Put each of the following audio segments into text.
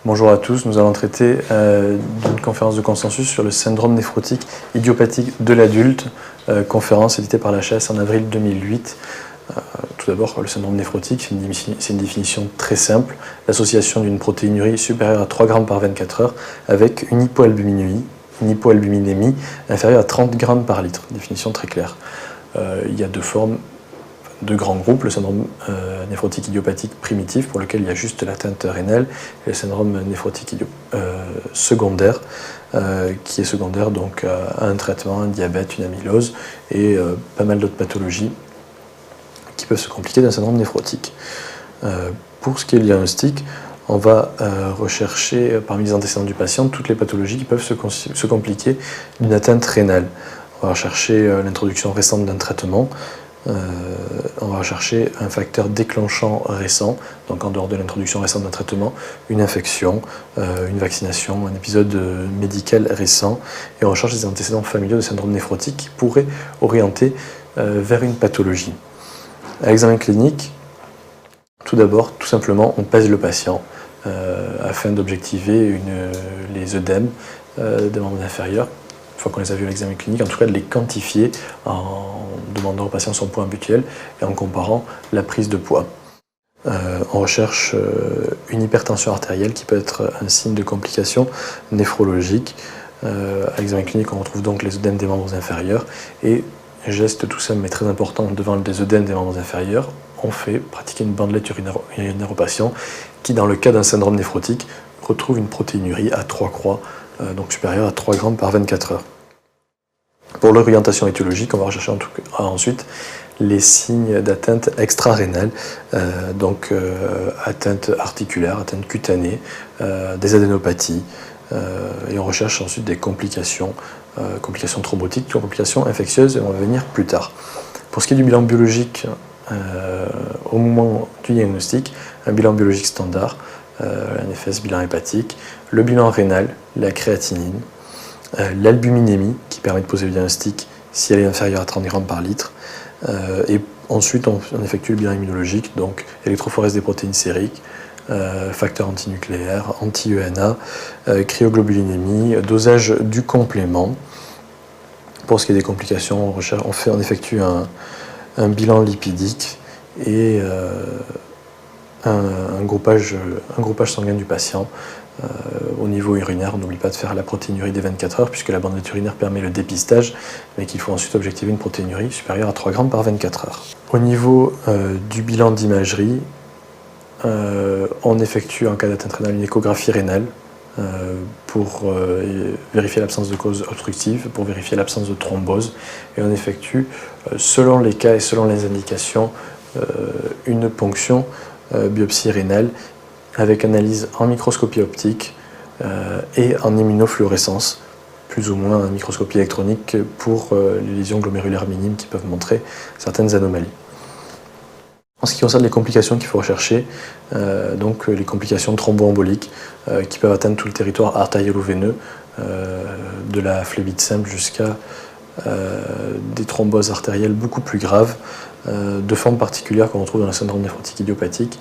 Bonjour à tous, nous allons traiter d'une conférence de consensus sur le syndrome néphrotique idiopathique de l'adulte, conférence éditée par la HAS en avril 2008. Tout d'abord, le syndrome néphrotique, c'est une définition très simple, l'association d'une protéinurie supérieure à 3 grammes par 24 heures avec une hypoalbuminémie inférieure à 30 grammes par litre, définition très claire. Il y a deux formes, deux grands groupes, le syndrome néphrotique idiopathique primitif pour lequel il y a juste l'atteinte rénale et le syndrome néphrotique secondaire qui est secondaire donc à un traitement, un diabète, une amylose et pas mal d'autres pathologies qui peuvent se compliquer d'un syndrome néphrotique. Pour ce qui est le diagnostic, on va rechercher parmi les antécédents du patient toutes les pathologies qui peuvent se compliquer d'une atteinte rénale. On va rechercher l'introduction récente d'un traitement. On va rechercher un facteur déclenchant récent, donc en dehors de l'introduction récente d'un traitement, une infection, une vaccination, un épisode médical récent, et on recherche des antécédents familiaux de syndrome néphrotique qui pourraient orienter vers une pathologie. À l'examen clinique, tout d'abord, tout simplement, on pèse le patient afin d'objectiver les œdèmes des membres inférieurs. Une fois qu'on les a vus à l'examen clinique, en tout cas de les quantifier en demandant au patient son poids habituel et en comparant la prise de poids. On recherche une hypertension artérielle qui peut être un signe de complication néphrologique. À l'examen clinique, on retrouve donc les œdèmes des membres inférieurs et, geste tout simple mais très important, devant les œdèmes des membres inférieurs, on fait pratiquer une bandelette urinaire au patient qui, dans le cas d'un syndrome néphrotique, retrouve une protéinurie à 3 croix, donc supérieure à 3 grammes par 24 heures. Pour l'orientation étiologique, on va rechercher ensuite les signes d'atteinte extra-rénale, donc atteinte articulaire, atteinte cutanée, des adénopathies, et on recherche ensuite des complications, complications thrombotiques, complications infectieuses, et on va venir plus tard. Pour ce qui est du bilan biologique, au moment du diagnostic, un bilan biologique standard, l'ANFS, bilan hépatique, le bilan rénal, la créatinine, l'albuminémie qui permet de poser le diagnostic si elle est inférieure à 30 grammes par litre, et ensuite on effectue le bilan immunologique, donc électrophorèse des protéines sériques, facteurs antinucléaires, anti-ENA, cryoglobulinémie, dosage du complément. Pour ce qui est des complications, on effectue un bilan lipidique et un groupage sanguin du patient. Au niveau urinaire, on n'oublie pas de faire la protéinurie des 24 heures puisque la bandelette urinaire permet le dépistage, mais qu'il faut ensuite objectiver une protéinurie supérieure à 3 grammes par 24 heures. Au niveau du bilan d'imagerie, on effectue en cas d'atteinte rénale une échographie rénale pour vérifier l'absence de cause obstructive, pour vérifier l'absence de thrombose, et on effectue, selon les cas et selon les indications, une ponction biopsie rénale avec analyse en microscopie optique et en immunofluorescence, plus ou moins en microscopie électronique pour les lésions glomérulaires minimes qui peuvent montrer certaines anomalies. En ce qui concerne les complications qu'il faut rechercher, donc les complications thromboemboliques qui peuvent atteindre tout le territoire artériel ou veineux, de la phlébite simple jusqu'à des thromboses artérielles beaucoup plus graves, de formes particulières qu'on retrouve dans le syndrome néphrotique idiopathique,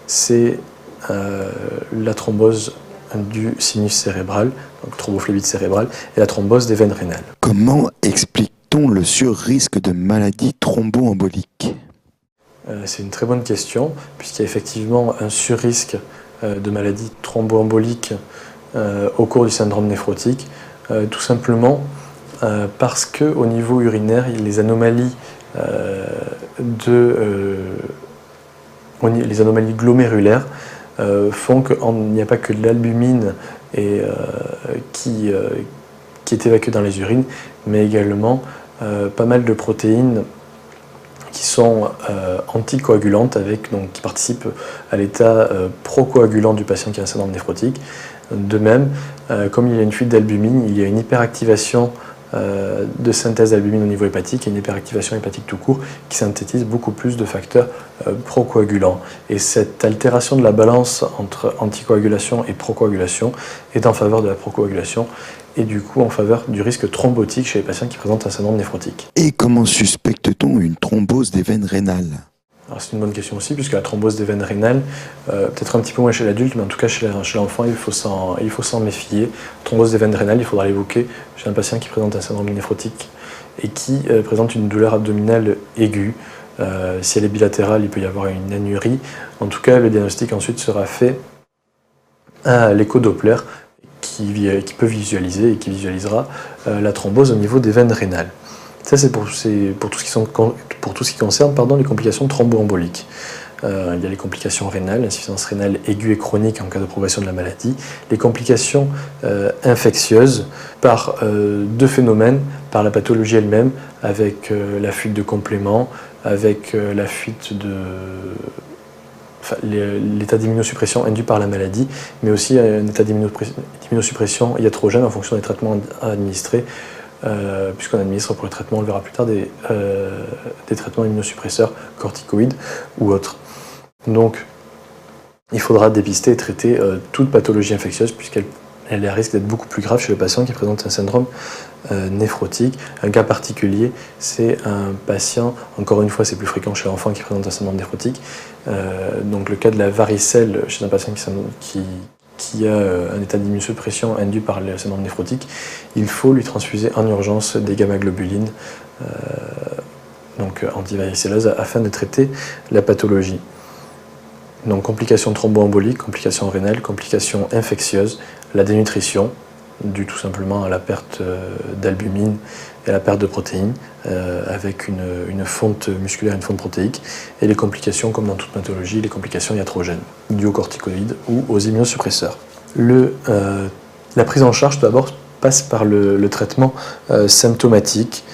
c'est la thrombose du sinus cérébral, donc thrombophlébite cérébrale, et la thrombose des veines rénales. Comment explique-t-on le surrisque de maladie thromboembolique ? C'est une très bonne question, puisqu'il y a effectivement un surrisque de maladie thromboembolique au cours du syndrome néphrotique, tout simplement parce qu'au niveau urinaire, les anomalies glomérulaires font qu'il n'y a pas que de l'albumine qui est évacuée dans les urines, mais également pas mal de protéines qui sont anticoagulantes, qui participent à l'état procoagulant du patient qui a un syndrome néphrotique. De même, comme il y a une fuite d'albumine, il y a une hyperactivation de synthèse d'albumine au niveau hépatique et une hyperactivation hépatique tout court qui synthétise beaucoup plus de facteurs procoagulants. Et cette altération de la balance entre anticoagulation et procoagulation est en faveur de la procoagulation et du coup en faveur du risque thrombotique chez les patients qui présentent un syndrome néphrotique. Et comment suspecte-t-on une thrombose des veines rénales ? Alors c'est une bonne question aussi, puisque la thrombose des veines rénales, peut-être un petit peu moins chez l'adulte, mais en tout cas chez l'enfant, il faut s'en méfier. Thrombose des veines rénales, il faudra l'évoquer chez un patient qui présente un syndrome néphrotique et qui présente une douleur abdominale aiguë. Si elle est bilatérale, il peut y avoir une anurie. En tout cas, le diagnostic ensuite sera fait à l'écho-Doppler qui peut visualiser et qui visualisera la thrombose au niveau des veines rénales. Ça, c'est pour tout ce qui concerne les complications thromboemboliques. Il y a les complications rénales, l'insuffisance rénale aiguë et chronique en cas de progression de la maladie, les complications infectieuses par deux phénomènes, par la pathologie elle-même, avec la fuite de compléments, avec la fuite de... l'état d'immunosuppression induit par la maladie, mais aussi un état d'immunosuppression iatrogène en fonction des traitements administrés, puisqu'on administre pour le traitement, on le verra plus tard, des traitements immunosuppresseurs, corticoïdes ou autres. Donc, il faudra dépister et traiter toute pathologie infectieuse, puisqu'elle a risque d'être beaucoup plus grave chez le patient qui présente un syndrome néphrotique. Un cas particulier, c'est un patient, encore une fois c'est plus fréquent chez l'enfant qui présente un syndrome néphrotique, donc le cas de la varicelle chez un patient qui a un état d'immunosuppression induit par le syndrome néphrotique, il faut lui transfuser en urgence des gamma-globulines, donc antivaricelleuses, afin de traiter la pathologie. Donc complications thromboemboliques, complications rénales, complications infectieuses, la dénutrition, due tout simplement à la perte d'albumine et à la perte de protéines, avec une fonte musculaire, une fonte protéique, et les complications, comme dans toute pathologie, les complications iatrogènes, dues aux corticoïdes ou aux immunosuppresseurs. La prise en charge, tout d'abord, passe par le traitement symptomatique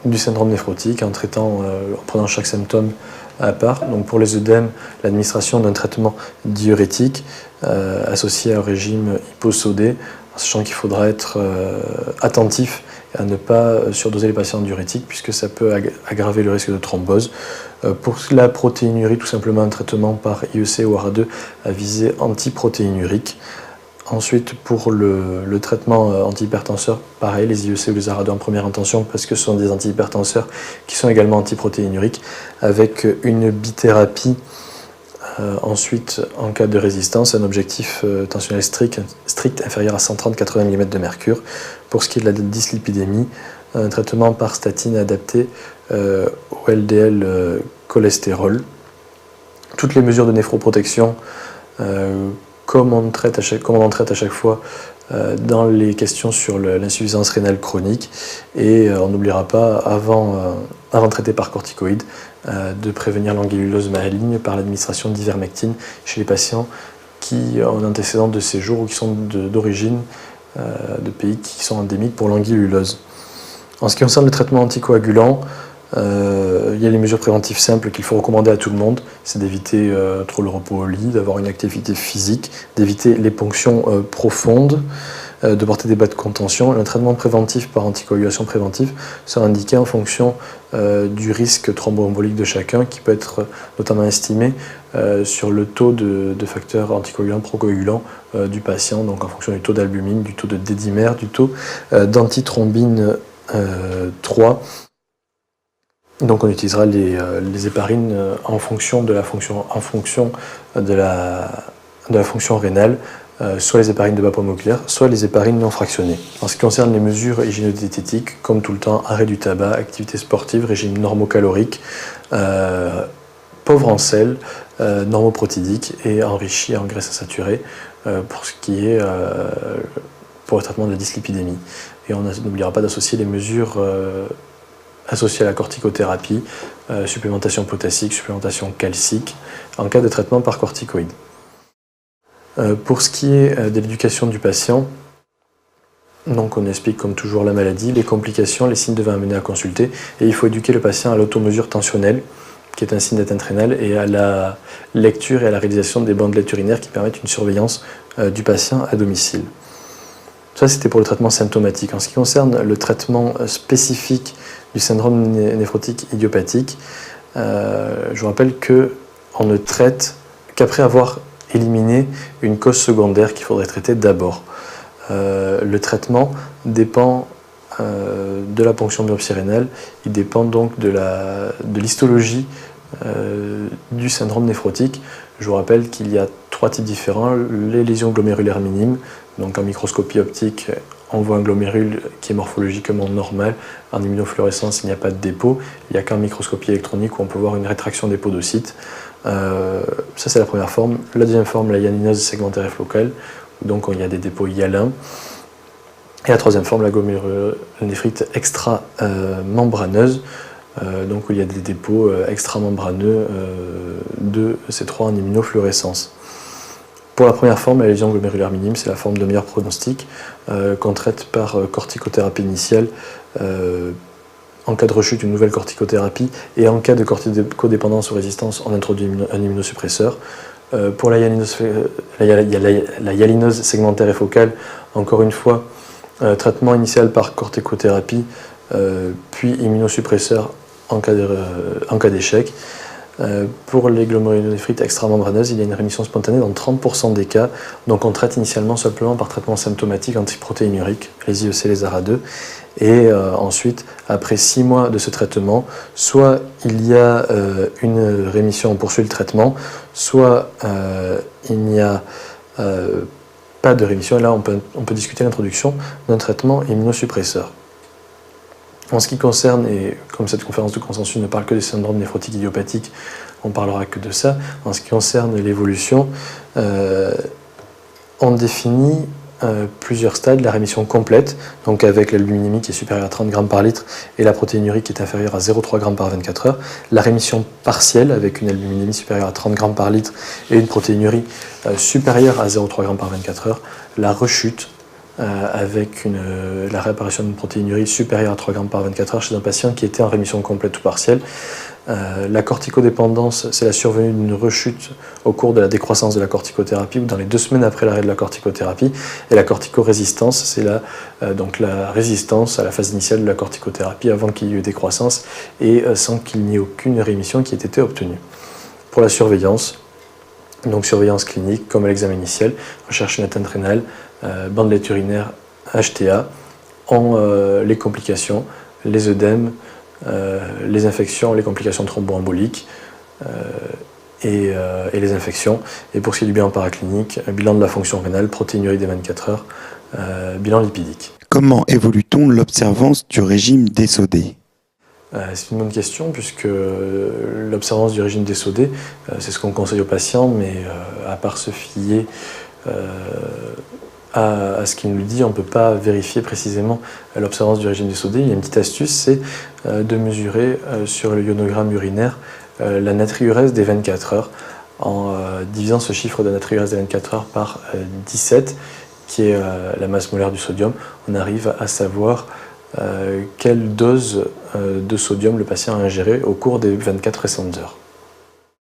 du syndrome néphrotique, en prenant chaque symptôme à part. Donc pour les œdèmes, l'administration d'un traitement diurétique associé à un régime hyposodé, en sachant qu'il faudra être attentif à ne pas surdoser les patients diurétiques, puisque ça peut aggraver le risque de thrombose. Pour la protéinurie, tout simplement un traitement par IEC ou ARA2 à visée antiprotéinurique. Ensuite, pour le traitement antihypertenseur, pareil, les IEC ou les ARA2 en première intention, parce que ce sont des antihypertenseurs qui sont également antiprotéinuriques, avec une bithérapie. Ensuite, en cas de résistance, un objectif tensionnel strict inférieur à 130-80 mm de mercure. Pour ce qui est de la dyslipidémie, un traitement par statine adapté au LDL cholestérol. Toutes les mesures de néphroprotection, comme on en traite à chaque fois dans les questions sur l'insuffisance rénale chronique, et on n'oubliera pas, avant de traiter par corticoïdes, de prévenir l'angélulose maligne par l'administration d'ivermectine chez les patients qui ont un antécédent de séjour ou qui sont d'origine de pays qui sont endémiques pour l'angélulose. En ce qui concerne le traitement anticoagulant, il y a les mesures préventives simples qu'il faut recommander à tout le monde, c'est d'éviter trop le repos au lit, d'avoir une activité physique, d'éviter les ponctions profondes, de porter des bas de contention. Un traitement préventif par anticoagulation préventive sera indiqué en fonction du risque thromboembolique de chacun, qui peut être notamment estimé sur le taux de facteurs anticoagulants, procoagulants du patient, donc en fonction du taux d'albumine, du taux de dédimère, du taux d'antithrombine 3. Donc on utilisera les héparines en fonction de la fonction rénale, soit les héparines de bas poids moléculaire, soit les héparines non fractionnées. En ce qui concerne les mesures hygiéno-diététiques, comme tout le temps, arrêt du tabac, activité sportive, régime normocalorique, pauvre en sel, normoprotidique et enrichi en graisses saturées pour ce qui est pour le traitement de la dyslipidémie. Et on n'oubliera pas d'associer les mesures associées à la corticothérapie, supplémentation potassique, supplémentation calcique, en cas de traitement par corticoïdes. Pour ce qui est de l'éducation du patient, donc on explique comme toujours la maladie, les complications, les signes devant amener à consulter, et il faut éduquer le patient à l'automesure tensionnelle, qui est un signe d'atteinte rénale, et à la lecture et à la réalisation des bandelettes urinaires qui permettent une surveillance du patient à domicile. Ça, c'était pour le traitement symptomatique. En ce qui concerne le traitement spécifique du syndrome néphrotique idiopathique, je vous rappelle qu'on ne traite qu'après avoir éliminé une cause secondaire qu'il faudrait traiter d'abord. Le traitement dépend de la ponction biopsie rénale, il dépend donc de l'histologie du syndrome néphrotique. Je vous rappelle qu'il y a 3 types différents: les lésions glomérulaires minimes, donc en microscopie optique, on voit un glomérule qui est morphologiquement normal. En immunofluorescence, il n'y a pas de dépôt. Il n'y a qu'en microscopie électronique où on peut voir une rétraction des podocytes. Ça, c'est la première forme. La deuxième forme, la hyalinose segmentaire et flocale, où donc il y a des dépôts hyalins. Et la troisième forme, la glomérulonéphrite extra-membraneuse, donc où il y a des dépôts extramembraneux de C3 en immunofluorescence. Pour la première forme, la lésion glomérulaire minime, c'est la forme de meilleur pronostic qu'on traite par corticothérapie initiale en cas de rechute, une nouvelle corticothérapie, et en cas de corticodépendance ou résistance, on introduit un immunosuppresseur. Pour la hyalinose segmentaire et focale, encore une fois, traitement initial par corticothérapie, puis immunosuppresseur en cas d'échec. Pour les glomérulonéphrite extramembraneuses, il y a une rémission spontanée dans 30% des cas. Donc on traite initialement simplement par traitement symptomatique antiprotéinurique, les IEC, les ARA2. Et ensuite, après 6 mois de ce traitement, soit il y a une rémission, on poursuit le traitement, soit il n'y a pas de rémission. Et là, on peut discuter l'introduction d'un traitement immunosuppresseur. En ce qui concerne, et comme cette conférence de consensus ne parle que des syndromes néphrotiques idiopathiques, on ne parlera que de ça. En ce qui concerne l'évolution, on définit plusieurs stades: la rémission complète, donc avec l'albuminémie qui est supérieure à 30 g par litre et la protéinurie qui est inférieure à 0,3 g par 24 heures. La rémission partielle avec une albuminémie supérieure à 30 g par litre et une protéinurie supérieure à 0,3 g par 24 heures. La rechute avec la réapparition d'une protéinurie supérieure à 3 g par 24 heures chez un patient qui était en rémission complète ou partielle. La corticodépendance, c'est la survenue d'une rechute au cours de la décroissance de la corticothérapie ou dans les 2 semaines après l'arrêt de la corticothérapie. Et la corticorésistance, c'est donc la résistance à la phase initiale de la corticothérapie avant qu'il y ait eu décroissance et sans qu'il n'y ait aucune rémission qui ait été obtenue. Pour la surveillance, donc surveillance clinique comme à l'examen initial, recherche une atteinte rénale, bandelette urinaire, HTA, les complications, les œdèmes, les infections, les complications thromboemboliques et les infections. Et pour ce qui est du bilan paraclinique, bilan de la fonction rénale, protéinurie des 24 heures, bilan lipidique. Comment évolue-t-on l'observance du régime DSOD ? C'est une bonne question, puisque l'observance du régime DSOD, c'est ce qu'on conseille aux patients, mais à part se fier à ce qu'il nous dit, on ne peut pas vérifier précisément l'observance du régime DSOD. Il y a une petite astuce, c'est de mesurer sur le ionogramme urinaire la natriurèse des 24 heures en divisant ce chiffre de natriurèse des 24 heures par 17, qui est la masse molaire du sodium. On arrive à savoir quelle dose de sodium le patient a ingéré au cours des 24 récentes heures.